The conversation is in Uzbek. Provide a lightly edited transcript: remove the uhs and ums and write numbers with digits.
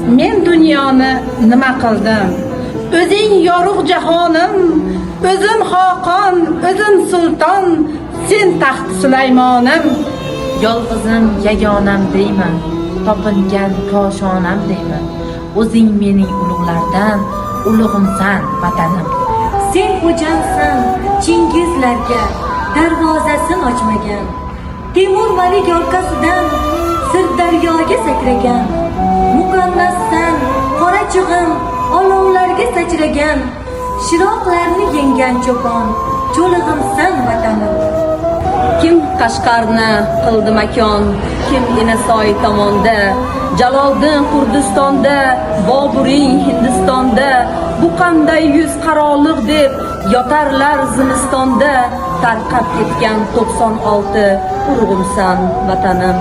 Men dunyoni nima qildim? O'zing yorug' jahonim, o'zim xoqon, o'zim sulton, sen taxt Sulaymonim. Yolg'izim yagonam deyman, topingan koshonam deyman. O'zing mening ulug'lardan, ulug'imsan vatanim. Sen xo'jamsan Chingizlarga darvozasin ochmagan. Temur Malik orqasidan Sirdaryoga sakragan. Muqaddassan qora chig'im olovlarga sachragan. Shiroqlarni yengan cho'pon, cho'lig'imsan vatanim. Kim Qashqarni qildi makon, kim Enasoy tomonda, Jaloliddin Kurdistonda, Boburing Hindistonda, bu qanday yuz qaroliq deb yotarlar zimistonda, tarqab ketgan 96 urug'imsan vatanim.